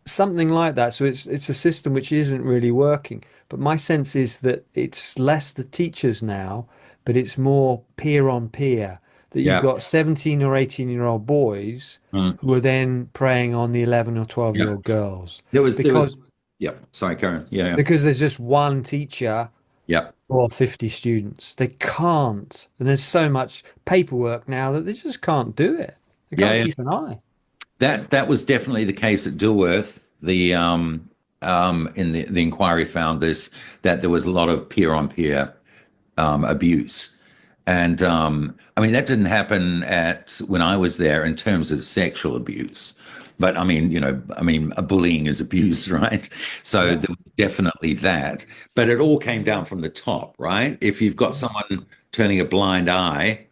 something like that. So it's a system which isn't really working. But my sense is that it's less the teachers now, but it's more peer on peer. That you've yeah. got 17 or 18-year-old boys Mm, who are then preying on the 11 or yeah. 12-year-old girls There was. because Yeah. Sorry, Karen. Yeah. Yeah. because there's just one teacher Yeah. or 50 students. They can't. And there's so much paperwork now that they just can't do it. They Yeah. can't Yeah. keep an eye. That was definitely the case at Dilworth. In the inquiry found this, that there was a lot of peer on peer abuse. And I mean, that didn't happen at when I was there in terms of sexual abuse. But I mean, bullying is abuse, right? So Yeah. there was definitely that. But it all came down from the top, right? If you've got someone turning a blind eye,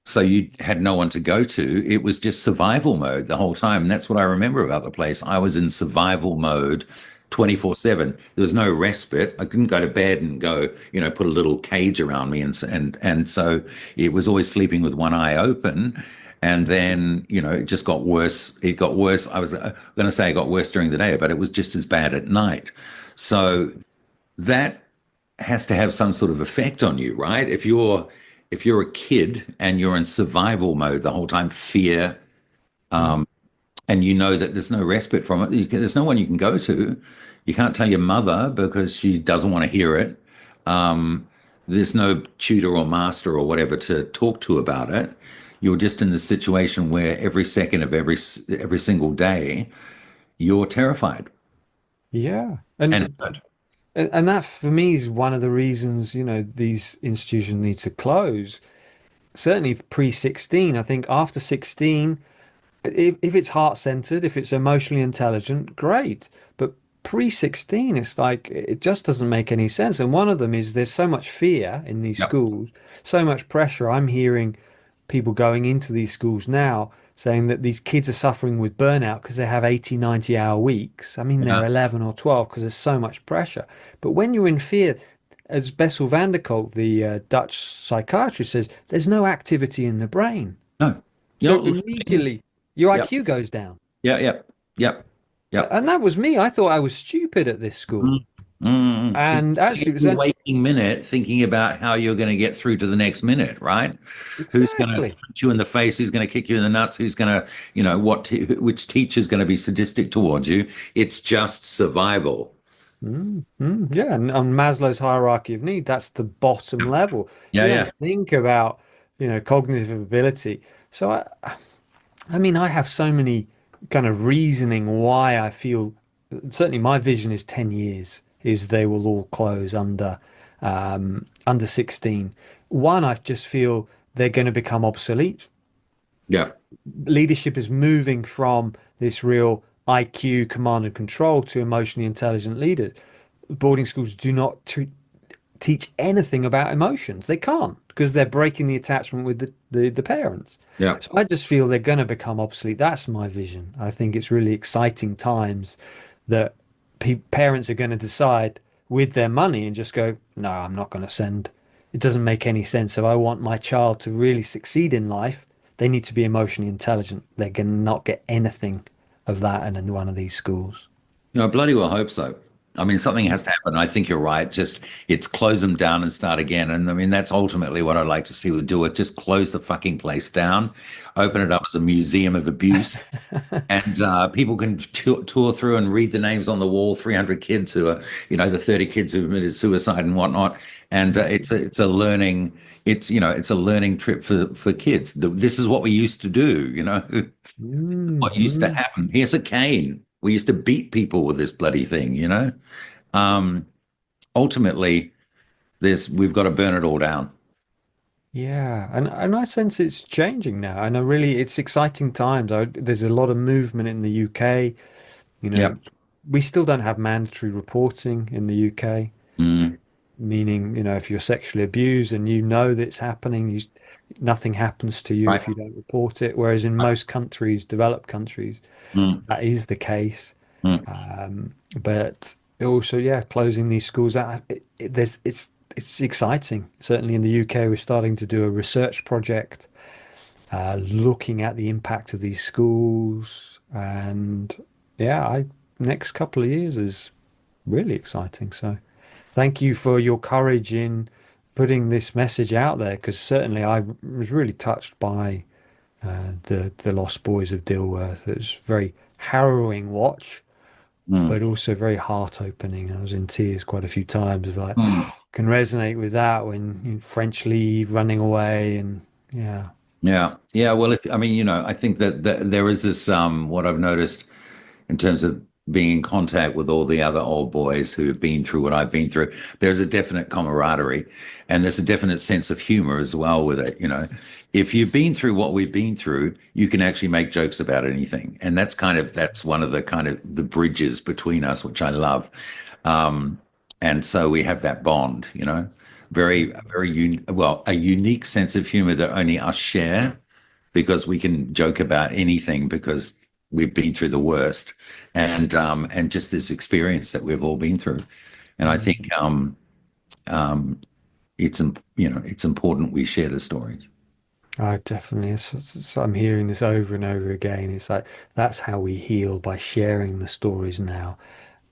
so you had no one to go to, it was just survival mode the whole time. And that's what I remember about the place. I was in survival mode 24/7. There was no respite. I couldn't go to bed and go, put a little cage around me, and so it was always sleeping with one eye open. And then, it just got worse. It got worse. I was going to say it got worse during the day, but it was just as bad at night. So that has to have some sort of effect on you, right? If you're a kid and you're in survival mode the whole time, fear, Mm. and you know that there's no respite from it. There's no one you can go to. You can't tell your mother because she doesn't want to hear it. There's no tutor or master or whatever to talk to about it. You're just in this situation where every second of every single day you're terrified. Yeah. And And that for me is one of the reasons, these institutions need to close. Certainly pre-16. I think after 16, if it's heart-centered, if it's emotionally intelligent, great. But pre-16, it's like it just doesn't make any sense. And one of them is there's so much fear in these yep, schools, so much pressure. I'm hearing people going into these schools now saying that these kids are suffering with burnout because they have 80, 90-hour weeks. I mean, they're yeah, 11 or 12 because there's so much pressure. But when you're in fear, as Bessel van der Kolk, the Dutch psychiatrist, says, there's no activity in the brain. no, So you immediately your yep, IQ goes down. yeah, yep, yep, yep. And that was me. I thought I was stupid at this school. Mm, mm. And actually, it was Every waking minute thinking about how you're going to get through to the next minute, right? Who's going to exactly. punch you in the face? Who's going to kick you in the nuts? Who's going to, which teacher's going to be sadistic towards you? It's just survival. Yeah. And on Maslow's hierarchy of need, that's the bottom level. Yeah, You don't yeah. think about, cognitive ability. So I mean, I have so many kind of reasoning why I feel certainly my vision is 10 years is they will all close under 16. One, I just feel they're going to become obsolete. Yeah. Leadership is moving from this real IQ command and control to emotionally intelligent leaders. Boarding schools do not teach anything about emotions. They can't because they're breaking the attachment with the parents. Yeah. So I just feel they're going to become obsolete. That's my vision. I think it's really exciting times that parents are going to decide with their money and just go, no, I'm not going to send. It doesn't make any sense. If I want my child to really succeed in life, they need to be emotionally intelligent. They're going to not get anything of that in one of these schools. No, I bloody well hope so. I mean, something has to happen. I think you're right. Just it's close them down and start again. And I mean, that's ultimately what I'd like to see with do it. Just close the fucking place down, open it up as a museum of abuse, and people can tour through and read the names on the wall. 300 kids who are, the 30 kids who committed suicide and whatnot. And it's a learning. It's a learning trip for kids. This is what we used to do. What used to Mhm. happen. Here's a cane. We used to beat people with this bloody thing. Um, Ultimately, this we've got to burn it all down. Yeah, and I sense it's changing now, and I really it's exciting times. There's a lot of movement in the UK. You know, Yep. we still don't have mandatory reporting in the UK, Mm, meaning, if you're sexually abused and you know that it's happening, nothing happens to you right. if you don't report it. Whereas in most countries, developed countries, Mm, that is the case. mm, But also, yeah, closing these schools out, it's exciting. Certainly in the UK, we're starting to do a research project looking at the impact of these schools, and yeah, I next couple of years is really exciting. So, thank you for your courage in putting this message out there, because certainly I was really touched by the Lost Boys of Dilworth. It was a very harrowing watch, mm, but also very heart opening. I was in tears quite a few times. Of like, mm. can resonate with that when French leave, running away, and yeah. Yeah. Yeah. Well, I mean, I think that there is this what I've noticed in terms of being in contact with all the other old boys who have been through what I've been through. There's a definite camaraderie and there's a definite sense of humor as well with it. If you've been through what we've been through, you can actually make jokes about anything. And that's one of the kind of the bridges between us, which I love. Um, and so we have that bond. Very, very a unique sense of humor that only us share because we can joke about anything because we've been through the worst and just this experience that we've all been through. And I think Mm. it's important we share the stories. I definitely, I'm hearing this over and over again. It's like that's how we heal, by sharing the stories now.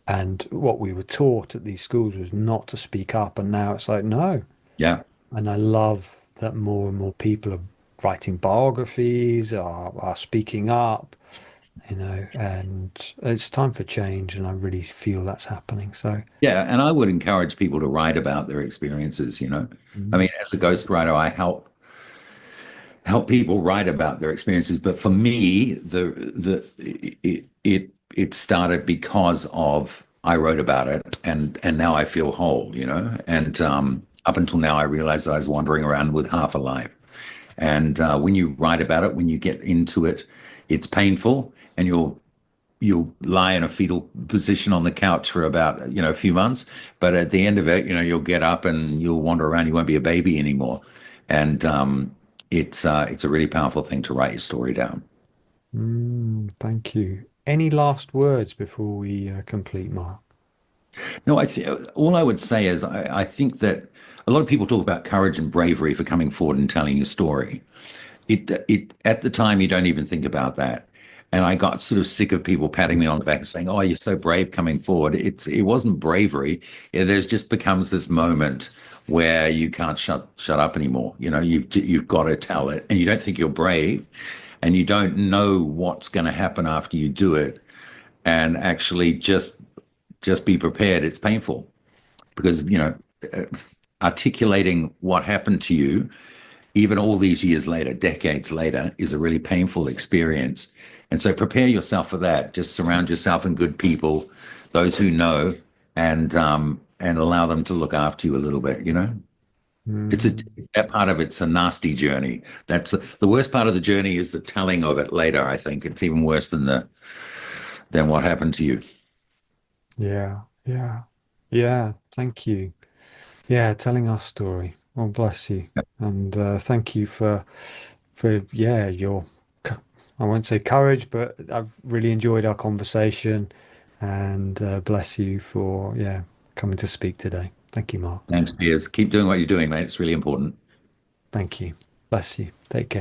And what we were taught at these schools was not to speak up, and now it's like no. Yeah. And I love that more and more people are writing biographies, are speaking up, and it's time for change, and I really feel that's happening. So, Yeah. And I would encourage people to write about their experiences. I mm, mean, as a ghostwriter, I help people write about their experiences. But for me, it started because of I wrote about it, and now I feel whole. And up until now, I realized that I was wandering around with half a life. And when you write about it, when you get into it, it's painful, and you'll lie in a fetal position on the couch for about a few months, but at the end of it you'll get up and you'll wander around. You won't be a baby anymore, and it's a really powerful thing to write your story down. thank you. Any last words before we complete, Mark? No, all I would say is I think that a lot of people talk about courage and bravery for coming forward and telling your story. It at the time you don't even think about that. And I got sort of sick of people patting me on the back and saying, "Oh, you're so brave coming forward." It wasn't bravery. There's just becomes this moment where you can't shut up anymore. You've got to tell it, and you don't think you're brave, and you don't know what's going to happen after you do it. And actually, just be prepared. It's painful because uh, articulating what happened to you even all these years later, decades later, is a really painful experience. And so prepare yourself for that. Just surround yourself in good people, those who know, and allow them to look after you a little bit, you know? It's a Mm, that part of it's a nasty journey. That's the worst part of the journey is the telling of it later, I think. It's even worse than the than what happened to you. yeah, yeah, yeah. Thank you. Yeah, telling our story. Oh, bless you. And thank you for yeah, your I won't say courage, but I've really enjoyed our conversation. And bless you for yeah coming to speak today. Thank you, Mark. Thanks, Piers. Keep doing what you're doing, mate. It's really important. Thank you. Bless you. Take care.